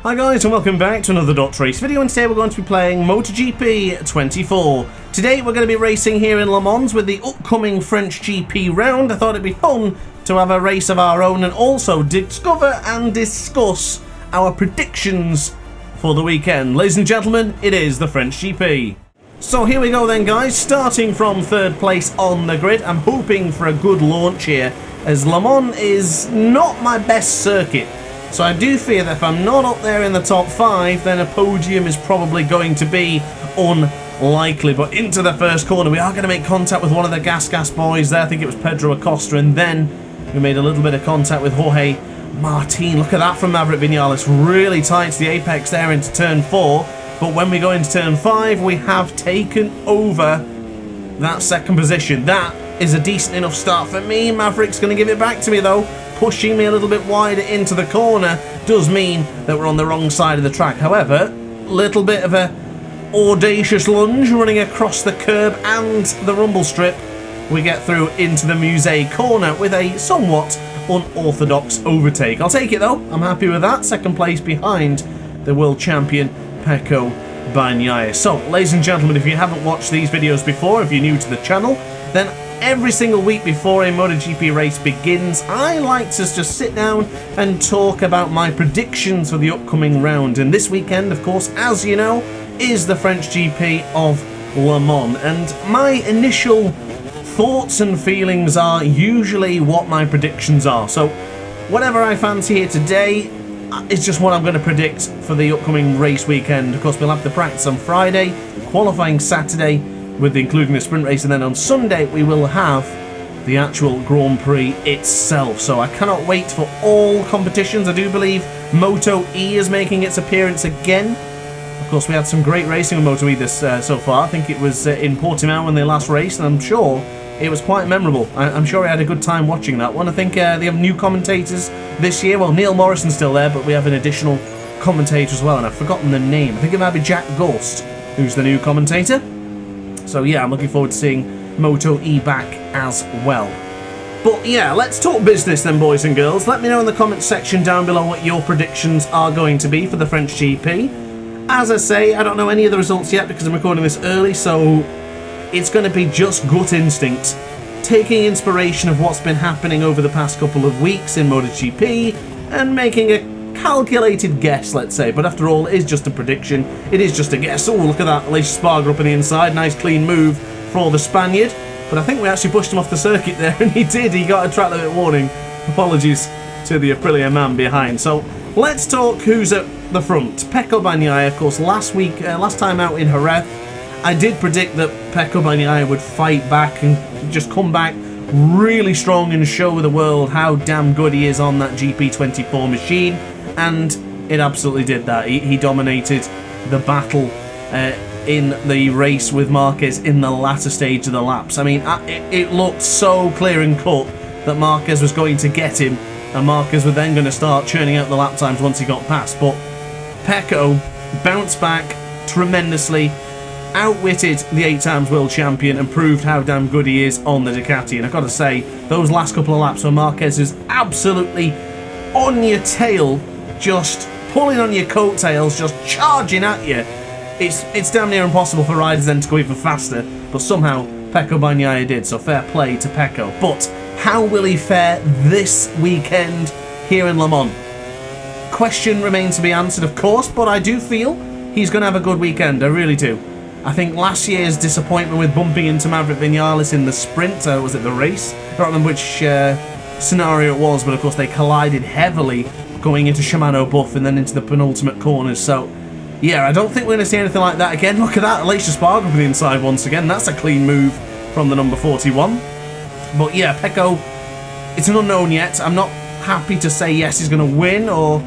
Hi guys and welcome back to another DrAce video, and today we're going to be playing MotoGP 24. Today we're going to be racing here in Le Mans with the upcoming French GP round. I thought it'd be fun to have a race of our own and also discover and discuss our predictions for the weekend. Ladies and gentlemen, it is the French GP. So here we go then guys, starting from third place on the grid. I'm hoping for a good launch here, as Le Mans is not my best circuit. So I do fear that if I'm not up there in the top 5, then a podium is probably going to be unlikely. But into the first corner, we are going to make contact with one of the Gas boys there. I think it was Pedro Acosta, and then we made a little bit of contact with Jorge Martin. Look at that from Maverick Vinales. Really tight to the apex there into turn 4. But when we go into turn 5, we have taken over that second position. That is a decent enough start for me. Maverick's going to give it back to me though. Pushing me a little bit wider into the corner does mean that we're on the wrong side of the track. However, little bit of a audacious lunge running across the curb and the rumble strip. We get through into the Musée corner with a somewhat unorthodox overtake. I'll take it though. I'm happy with that. Second place behind the world champion Pecco Bagnaia. So, ladies and gentlemen, if you haven't watched these videos before, if you're new to the channel, then every single week before a MotoGP race begins, I like to just sit down and talk about my predictions for the upcoming round. And this weekend, of course, as you know, is the French GP of Le Mans. And my initial thoughts and feelings are usually what my predictions are. So whatever I fancy here today is just what I'm going to predict for the upcoming race weekend. Of course, we'll have the practice on Friday, qualifying Saturday, with including the sprint race, and then on Sunday we will have the actual Grand Prix itself. So I cannot wait for all competitions. I do believe Moto E is making its appearance again. Of course, we had some great racing with Moto E this so far. I think it was in Portimao when they last raced, and I'm sure it was quite memorable. I'm sure I had a good time watching that one. I think they have new commentators this year. Well, Neil Morrison's still there, but we have an additional commentator as well, and I've forgotten the name. I think it might be Jack Gorst, who's the new commentator. So yeah, I'm looking forward to seeing Moto E back as well. But yeah, let's talk business then, boys and girls. Let me know in the comments section down below what your predictions are going to be for the French GP. As I say, I don't know any of the results yet because I'm recording this early, so it's going to be just gut instinct, taking inspiration of what's been happening over the past couple of weeks in MotoGP and making a calculated guess, let's say. But after all, it is just a prediction. It is just a guess. Oh, look at that. Aleix Espargaro up on the inside. Nice clean move for the Spaniard. But I think we actually pushed him off the circuit there, and he did. He got a track limit warning. Apologies to the Aprilia man behind. So let's talk who's at the front. Pecco Bagnaia, of course, last time out in Jerez, I did predict that Pecco Bagnaia would fight back and just come back really strong and show the world how damn good he is on that GP24 machine. And it absolutely did that. He dominated the battle in the race with Marquez in the latter stage of the laps. I mean, it looked so clear and cut that Marquez was going to get him, and Marquez was then going to start churning out the lap times once he got past. But Pecco bounced back tremendously, outwitted the 8 times world champion, and proved how damn good he is on the Ducati. And I've got to say, those last couple of laps where Marquez is absolutely on your tail, just pulling on your coattails, just charging at you, it's damn near impossible for riders then to go even faster, but somehow Pecco Bagnaia did, so fair play to Pecco. But how will he fare this weekend here in Le Mans? Question remains to be answered, of course, but I do feel he's going to have a good weekend, I really do. I think last year's disappointment with bumping into Maverick Vinales in the sprint, was it the race? I don't remember which scenario it was, but of course they collided heavily going into Shimano Buff and then into the penultimate corners. So yeah, I don't think we're going to see anything like that again. Look at that, Aleix Espargaro on the inside once again. That's a clean move from the number 41. But yeah, Pecco, it's an unknown yet. I'm not happy to say yes, he's going to win, or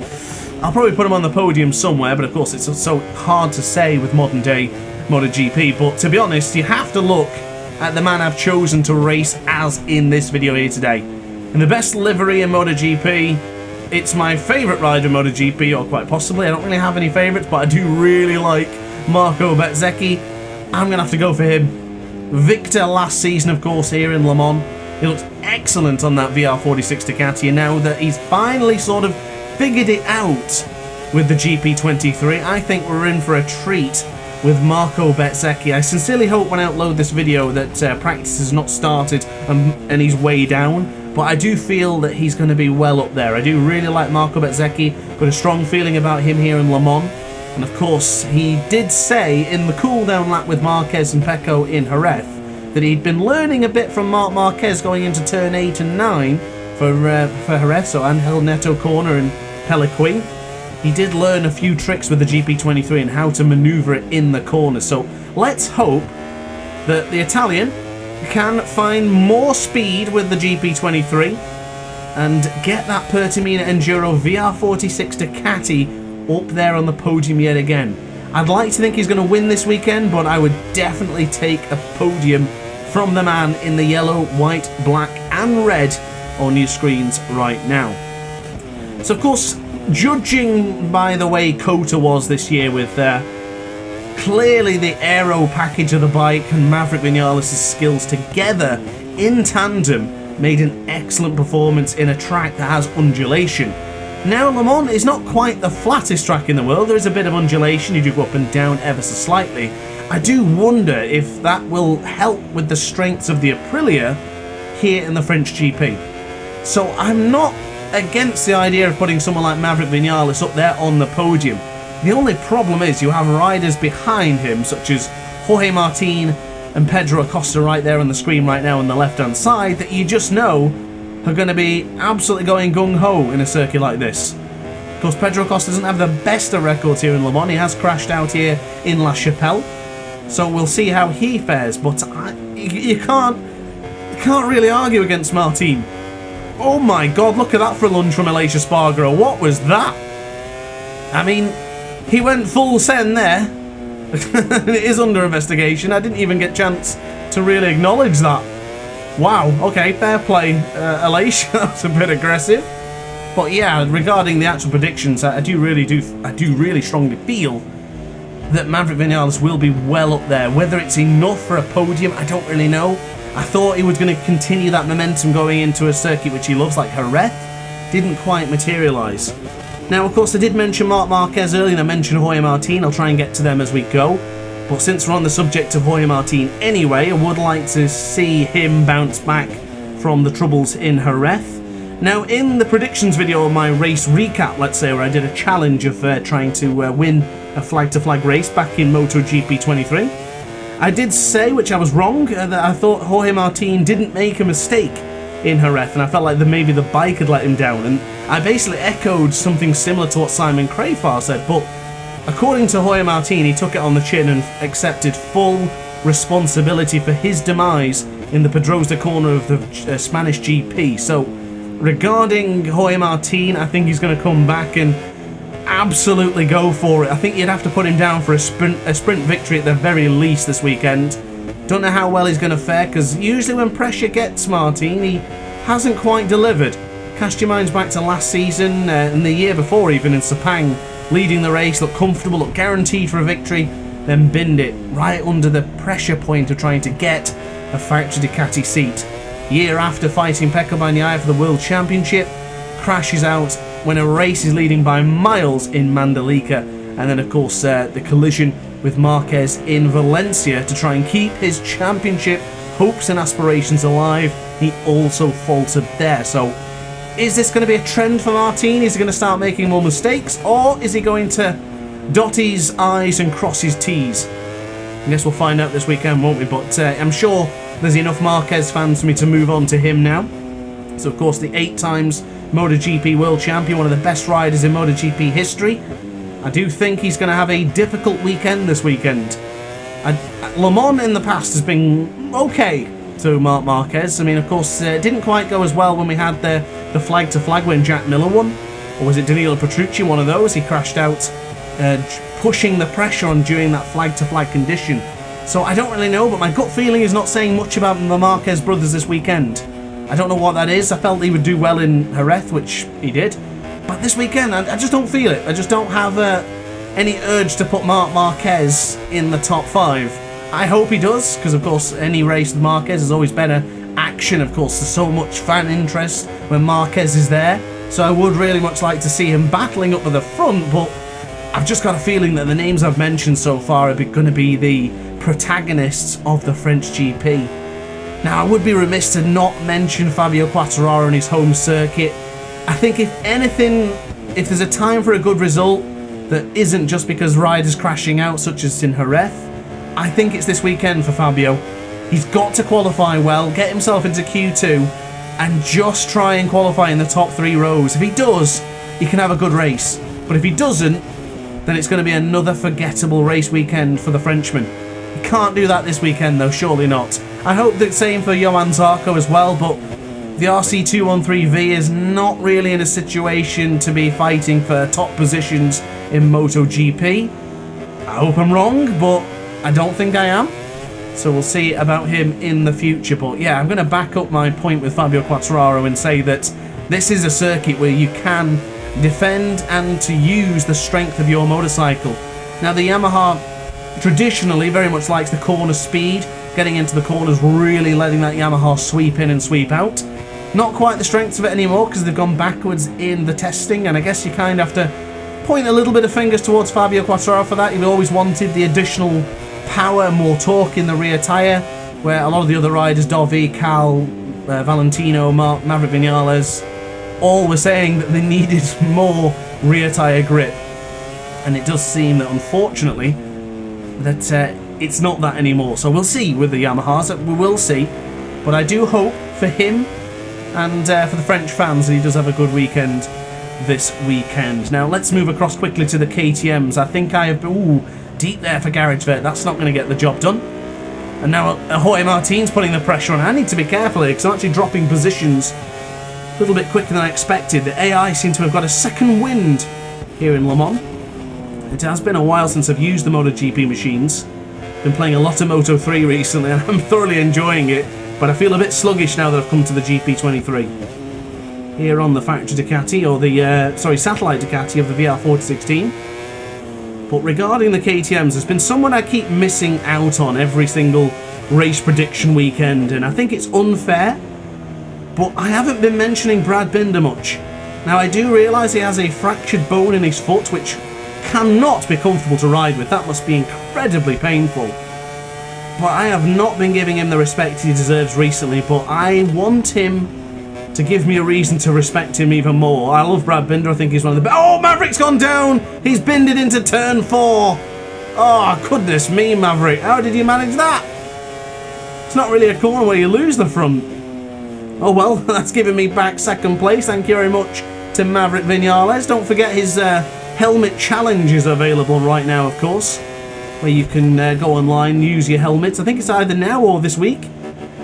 I'll probably put him on the podium somewhere, but of course it's so hard to say with modern day MotoGP. But to be honest, you have to look at the man I've chosen to race as in this video here today. In the best livery in MotoGP, it's my favourite rider in MotoGP, or quite possibly. I don't really have any favourites, but I do really like Marco Bezzecchi. I'm going to have to go for him. Victor last season, of course, here in Le Mans. He looks excellent on that VR46 Ducati, and now that he's finally sort of figured it out, with the GP23. I think we're in for a treat with Marco Bezzecchi. I sincerely hope when I upload this video that practice has not started and he's way down, but I do feel that he's going to be well up there. I do really like Marco Bezzecchi, got a strong feeling about him here in Le Mans, and of course he did say in the cool-down lap with Marquez and Pecco in Jerez that he'd been learning a bit from Marc Marquez going into turn 8 and 9 for Jerez, so Angel Neto corner and Peliquin. He did learn a few tricks with the GP23 and how to maneuver it in the corner. So let's hope that the Italian can find more speed with the GP23 and get that Pertamina Enduro VR46 Ducati up there on the podium yet again. I'd like to think he's going to win this weekend, but I would definitely take a podium from the man in the yellow, white, black and red on your screens right now. So of course, judging by the way COTA was this year with clearly the aero package of the bike and Maverick Vinales' skills together in tandem made an excellent performance in a track that has undulation. Now Le Mans is not quite the flattest track in the world, there is a bit of undulation, you do go up and down ever so slightly. I do wonder if that will help with the strengths of the Aprilia here in the French GP. So I'm not against the idea of putting someone like Maverick Vinales up there on the podium. The only problem is you have riders behind him such as Jorge Martin and Pedro Acosta right there on the screen right now on the left hand side that you just know are going to be absolutely going gung-ho in a circuit like this. Of course, Pedro Acosta doesn't have the best of records here in Le Mans. He has crashed out here in La Chapelle, so we'll see how he fares, but you can't really argue against Martin. Oh my god, look at that for a lunge from Alicia Spargaro. What was that? I mean, he went full send there. It is under investigation. I didn't even get a chance to really acknowledge that. Wow, okay, fair play, Alicia. That's a bit aggressive. But yeah, regarding the actual predictions, I do really strongly feel that Maverick Vinales will be well up there. Whether it's enough for a podium, I don't really know. I thought he was going to continue that momentum going into a circuit which he loves, like Jerez. Didn't quite materialise. Now, of course, I did mention Marc Marquez earlier, and I mentioned Jorge Martin. I'll try and get to them as we go. But since we're on the subject of Jorge Martin anyway, I would like to see him bounce back from the troubles in Jerez. Now, in the predictions video of my race recap, let's say, where I did a challenge of trying to win a flag-to-flag race back in MotoGP 23, I did say, which I was wrong, that I thought Jorge Martin didn't make a mistake in Jerez, and I felt like maybe the bike had let him down, and I basically echoed something similar to what Simon Crafar said, but according to Jorge Martin, he took it on the chin and accepted full responsibility for his demise in the Pedrosa corner of the Spanish GP. So, regarding Jorge Martin, I think he's going to come back and absolutely go for it. I think you'd have to put him down for a sprint victory at the very least this weekend. Don't know how well he's going to fare, because usually when pressure gets Martin, he hasn't quite delivered. Cast your minds back to last season and the year before even in Sepang, leading the race, looked comfortable, looked guaranteed for a victory, then binned it right under the pressure point of trying to get a factory Ducati seat. Year after fighting Pecco Bagnaia for the World Championship, crashes out when a race is leading by miles in Mandalika, and then of course the collision with Marquez in Valencia to try and keep his championship hopes and aspirations alive. He also faltered there. So is this going to be a trend for Martin? Is he going to start making more mistakes, or is he going to dot his I's and cross his T's? I guess we'll find out this weekend, won't we? But I'm sure there's enough Marquez fans for me to move on to him now. So of course the 8 times MotoGP World Champion, one of the best riders in MotoGP history. I do think he's going to have a difficult weekend this weekend. Le Mans in the past has been okay to Marc Marquez. I mean, of course, it didn't quite go as well when we had the flag-to-flag when Jack Miller won. Or was it Danilo Petrucci, one of those? He crashed out, pushing the pressure on during that flag-to-flag condition. So I don't really know, but my gut feeling is not saying much about the Marquez brothers this weekend. I don't know what that is. I felt he would do well in Jerez, which he did. But this weekend, I just don't feel it. I just don't have any urge to put Marc Marquez in the top 5. I hope he does, because of course any race with Marquez is always better. Action, of course, there's so much fan interest when Marquez is there. So I would really much like to see him battling up to the front, but I've just got a feeling that the names I've mentioned so far are going to be the protagonists of the French GP. Now, I would be remiss to not mention Fabio Quartararo and his home circuit. I think if anything, if there's a time for a good result that isn't just because riders crashing out, such as in Jerez, I think it's this weekend for Fabio. He's got to qualify well, get himself into Q2, and just try and qualify in the top 3 rows. If he does, he can have a good race. But if he doesn't, then it's going to be another forgettable race weekend for the Frenchman. He can't do that this weekend though, surely not. I hope the same for Johann Zarco as well, but the RC213V is not really in a situation to be fighting for top positions in MotoGP. I hope I'm wrong, but I don't think I am. So we'll see about him in the future. But yeah, I'm going to back up my point with Fabio Quartararo and say that this is a circuit where you can defend and to use the strength of your motorcycle. Now, the Yamaha traditionally very much likes the corner speed, getting into the corners, really letting that Yamaha sweep in and sweep out. Not quite the strength of it anymore because they've gone backwards in the testing, and I guess you kind of have to point a little bit of fingers towards Fabio Quartararo for that. He always wanted the additional power, more torque in the rear tyre, where a lot of the other riders, Dovi, Cal, Valentino, Maverick Vinales, all were saying that they needed more rear tyre grip. And it does seem that, unfortunately, that it's not that anymore. So we'll see with the Yamahas, we will see. But I do hope for him and for the French fans that he does have a good weekend this weekend. Now, let's move across quickly to the KTMs. I think I have... Ooh, deep there for GarageVet. That's not going to get the job done. And now Jorge Martin's putting the pressure on. I need to be careful here because I'm actually dropping positions a little bit quicker than I expected. The AI seem to have got a second wind here in Le Mans. It has been a while since I've used the MotoGP machines. Been playing a lot of Moto3 recently and I'm thoroughly enjoying it, but I feel a bit sluggish now that I've come to the GP23. Here on the factory Ducati, or the, satellite Ducati of the VR4016. But regarding the KTMs, there's been someone I keep missing out on every single race prediction weekend, and I think it's unfair, but I haven't been mentioning Brad Binder much. Now, I do realise he has a fractured bone in his foot, which cannot be comfortable to ride with. That must be incredibly painful. But I have not been giving him the respect he deserves recently, but I want him to give me a reason to respect him even more. I love Brad Binder. I think he's one of the best. Oh, Maverick's gone down! He's binded into turn 4. Oh, goodness me, Maverick. How did you manage that? It's not really a corner where you lose the front. Oh, well, that's giving me back second place. Thank you very much to Maverick Vinales. Don't forget his helmet challenge is available right now, of course, where you can go online, use your helmets. I think it's either now or this week.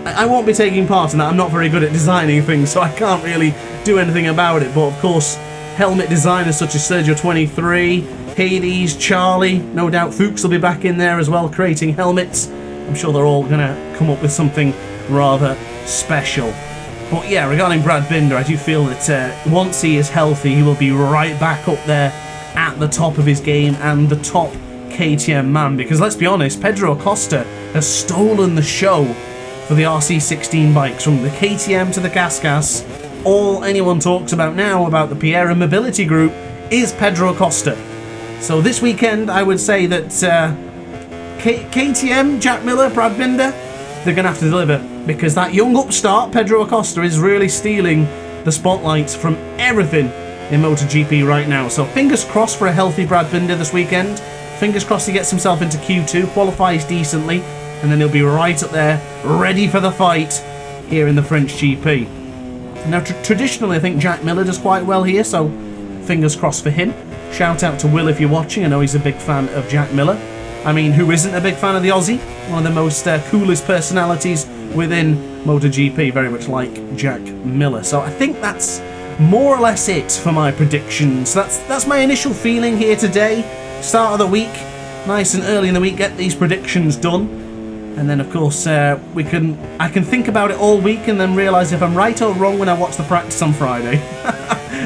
I won't be taking part in that. I'm not very good at designing things, so I can't really do anything about it. But of course, helmet designers such as Sergio23, Hades, Charlie, no doubt Fuchs will be back in there as well, creating helmets. I'm sure they're all going to come up with something rather special. But yeah, regarding Brad Binder, I do feel that once he is healthy, he will be right back up there at the top of his game and the top KTM man. Because let's be honest, Pedro Acosta has stolen the show for the RC16 bikes, from the KTM to the Gas. All anyone talks about now about the Piera Mobility Group is Pedro Acosta. So this weekend, I would say that KTM, Jack Miller, Brad Binder, they're going to have to deliver, because that young upstart, Pedro Acosta, is really stealing the spotlights from everything in MotoGP right now. So fingers crossed for a healthy Brad Binder this weekend. Fingers crossed he gets himself into Q2, qualifies decently, and then he'll be right up there, ready for the fight here in the French GP. Now, traditionally, I think Jack Miller does quite well here, so fingers crossed for him. Shout out to Will if you're watching. I know he's a big fan of Jack Miller. I mean, who isn't a big fan of the Aussie? One of the most coolest personalities within MotoGP, very much like Jack Miller. So I think that's more or less it for my predictions. That's my initial feeling here today. Start of the week, nice and early in the week, get these predictions done. And then, of course, I can think about it all week and then realise if I'm right or wrong when I watch the practice on Friday.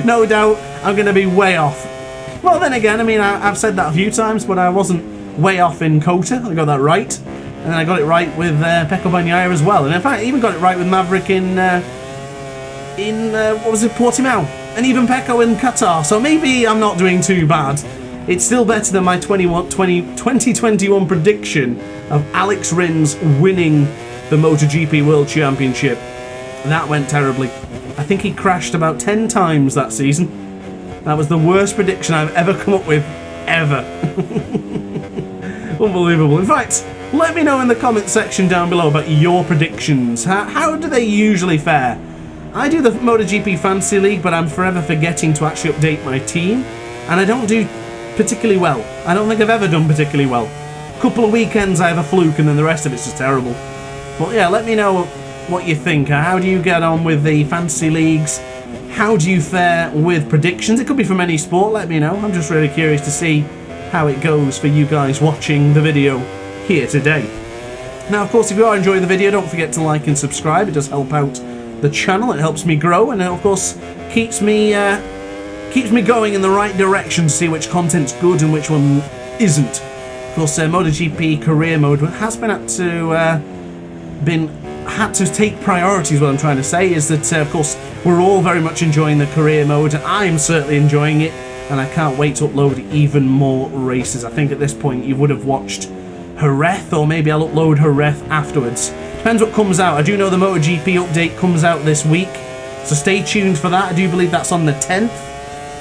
No doubt I'm going to be way off. Well, then again, I mean, I've said that a few times, but I wasn't way off in Kota. I got that right. And then I got it right with Pecco Bagnaia as well. And in fact, I even got it right with Maverick in what was it, Portimao. and even Pecco in Qatar, so maybe I'm not doing too bad. It's still better than my 2021 prediction of Alex Rins winning the MotoGP World Championship. That went terribly. I think he crashed about 10 times that season. That was the worst prediction I've ever come up with, ever. Unbelievable. In fact, let me know in the comment section down below about your predictions. How do they usually fare? I do the MotoGP Fantasy League, but I'm forever forgetting to actually update my team, and I don't do particularly well. I don't think I've ever done particularly well. Couple of weekends I have a fluke, and then the rest of it's just terrible. But yeah, let me know what you think. How do you get on with the fantasy leagues? How do you fare with predictions? It could be from any sport, let me know. I'm just really curious to see how it goes for you guys watching the video here today. Now, of course, if you are enjoying the video, don't forget to like and subscribe. It does help out the channel. It helps me grow, and it, of course, keeps me going in the right direction to see which content's good and which one isn't. Of course, MotoGP career mode has been had to take priorities. What I'm trying to say is that, of course, we're all very much enjoying the career mode. I'm certainly enjoying it, and I can't wait to upload even more races. I think at this point you would have watched Jerez, or maybe I'll upload Jerez afterwards. Depends what comes out. I do know the MotoGP update comes out this week, so stay tuned for that. I do believe that's on the 10th,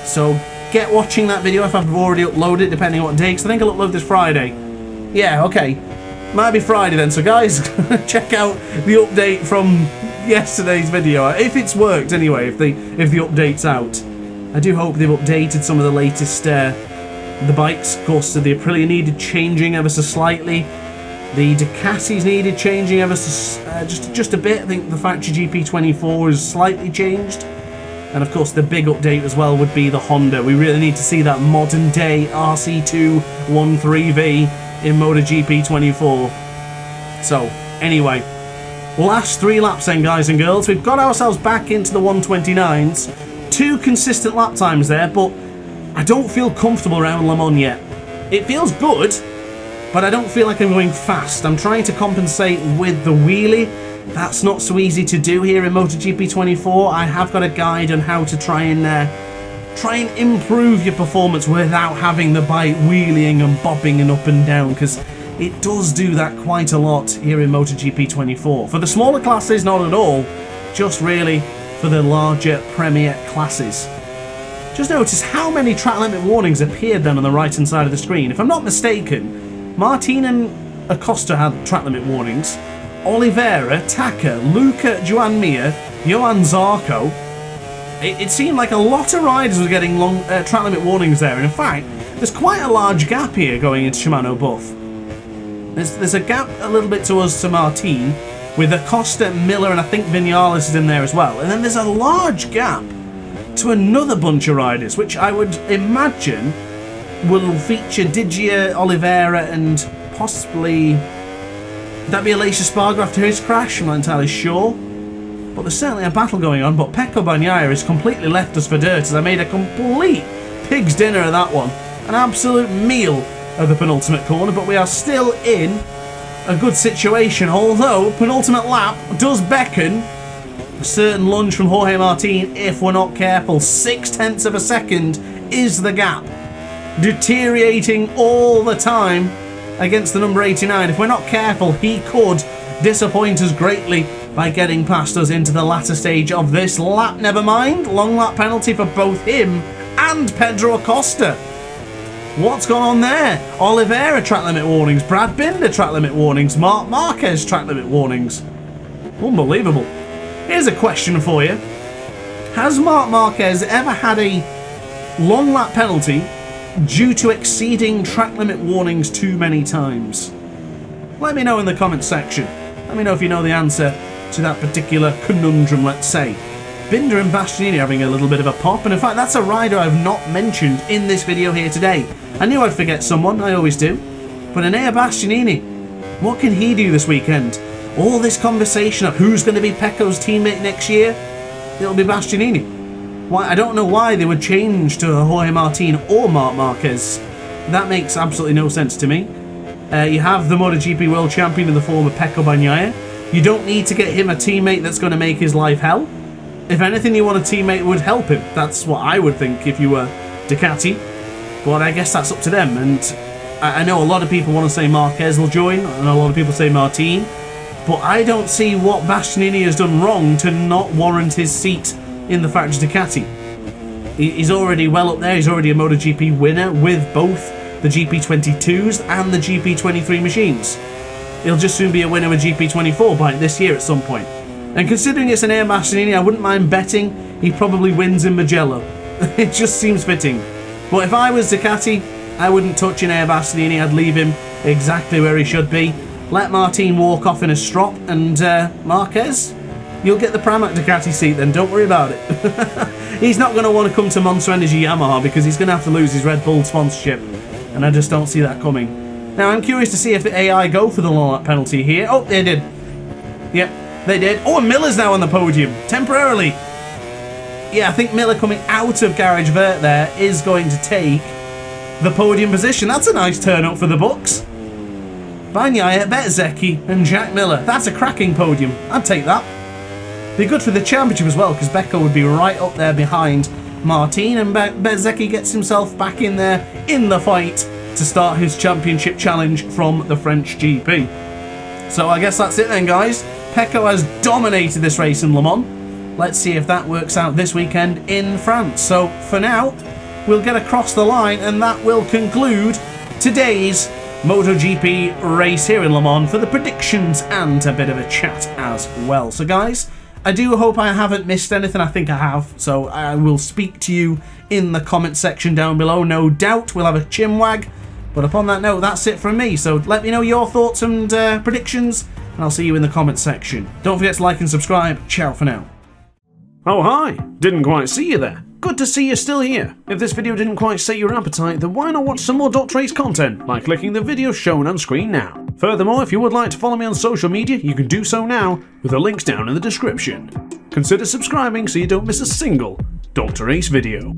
so get watching that video if I've already uploaded it, depending on what day, because I think I'll upload this Friday. Yeah, okay. Might be Friday then, so guys, check out the update from yesterday's video, if it's worked anyway, if the update's out. I do hope they've updated some of the latest the bikes. Of course, the Aprilia needed changing ever so slightly. The Ducatis needed changing ever so just a bit. I think the Factory GP24 is slightly changed. And of course, the big update as well would be the Honda. We really need to see that modern day RC2 13V in MotoGP 24. So, anyway, last 3 laps then, guys and girls. We've got ourselves back into the 129s. 2 consistent lap times there, but I don't feel comfortable around Le Mans yet. It feels good, but I don't feel like I'm going fast. I'm trying to compensate with the wheelie. That's not so easy to do here in MotoGP 24. I have got a guide on how to try and improve your performance without having the bike wheeling and bobbing and up and down, because it does do that quite a lot here in MotoGP 24. For the smaller classes, not at all. Just really for the larger Premier classes. Just notice how many track limit warnings appeared then on the right hand side of the screen. If I'm not mistaken, Martin and Acosta had track limit warnings. Oliveira, Taka, Luca, Joan Mir, Johan Zarco. It seemed like a lot of riders were getting long track limit warnings there. And in fact, there's quite a large gap here going into Shimano Buff. There's a gap a little bit to us to Martin, with Acosta, Miller, and I think Vinales is in there as well. And then there's a large gap to another bunch of riders, which I would imagine will feature Digia, Oliveira, and possibly... Would that be Aleix Espargaro after his crash? I'm not entirely sure. But there's certainly a battle going on. But Pecco Bagnaia has completely left us for dirt, as I made a complete pig's dinner of that one. An absolute meal of the penultimate corner. But we are still in a good situation, although penultimate lap does beckon a certain lunge from Jorge Martin if we're not careful. 0.6 of a second is the gap, deteriorating all the time against the number 89. If we're not careful, he could disappoint us greatly by getting past us into the latter stage of this lap. Never mind, long lap penalty for both him and Pedro Acosta. What's gone on there? Oliveira track limit warnings, Brad Binder track limit warnings, Marc Marquez track limit warnings. Unbelievable. Here's a question for you. Has Marc Marquez ever had a long lap penalty due to exceeding track limit warnings too many times? Let me know in the comments section. Let me know if you know the answer to that particular conundrum, let's say. Binder and Bastianini having a little bit of a pop, and in fact that's a rider I've not mentioned in this video here today. I knew I'd forget someone, I always do. But Enea Bastianini, what can he do this weekend? All this conversation of who's going to be Pecco's teammate next year, it'll be Bastianini. Why? I don't know why they would change to Jorge Martin or Marc Marquez. That makes absolutely no sense to me. You have the MotoGP World Champion in the form of Pecco Bagnaia. You don't need to get him a teammate that's going to make his life hell. If anything, you want a teammate who would help him. That's what I would think if you were Ducati. But I guess that's up to them. And I know a lot of people want to say Marquez will join, and a lot of people say Martin. But I don't see what Bastianini has done wrong to not warrant his seat in the factory Ducati. He's already well up there. He's already a MotoGP winner with both the GP22s and the GP23 machines. He'll just soon be a winner with GP24 by this year at some point. And considering it's an Air Bastianini, I wouldn't mind betting he probably wins in Mugello. It just seems fitting. But if I was Ducati, I wouldn't touch an Air Bastianini. I'd leave him exactly where he should be. Let Martin walk off in a strop, and Marquez, you'll get the Pramac Ducati seat then, don't worry about it. He's not going to want to come to Monster Energy Yamaha because he's going to have to lose his Red Bull sponsorship, and I just don't see that coming. Now, I'm curious to see if the AI go for the long lap penalty here. Oh, they did. Yep, they did. Oh, and Miller's now on the podium, temporarily. Yeah, I think Miller coming out of Garage Vert there is going to take the podium position. That's a nice turn up for the books. Bagnaia, Bezzecchi and Jack Miller. That's a cracking podium. I'd take that. Be good for the championship as well, because Becco would be right up there behind Martin, and Bezzecchi gets himself back in there in the fight to start his championship challenge from the French GP. So I guess that's it then, guys. Pecco has dominated this race in Le Mans. Let's see if that works out this weekend in France. So for now, we'll get across the line, and that will conclude today's MotoGP race here in Le Mans for the predictions and a bit of a chat as well. So guys, I do hope I haven't missed anything. I think I have, so I will speak to you in the comment section down below. No doubt we'll have a chinwag, but upon that note, that's it from me. So let me know your thoughts and predictions, and I'll see you in the comment section. Don't forget to like and subscribe. Ciao for now. Oh hi, didn't quite see you there. Good to see you're still here. If this video didn't quite sate your appetite, then why not watch some more DrAce content by clicking the video shown on screen now. Furthermore, if you would like to follow me on social media, you can do so now with the links down in the description. Consider subscribing so you don't miss a single DrAce video.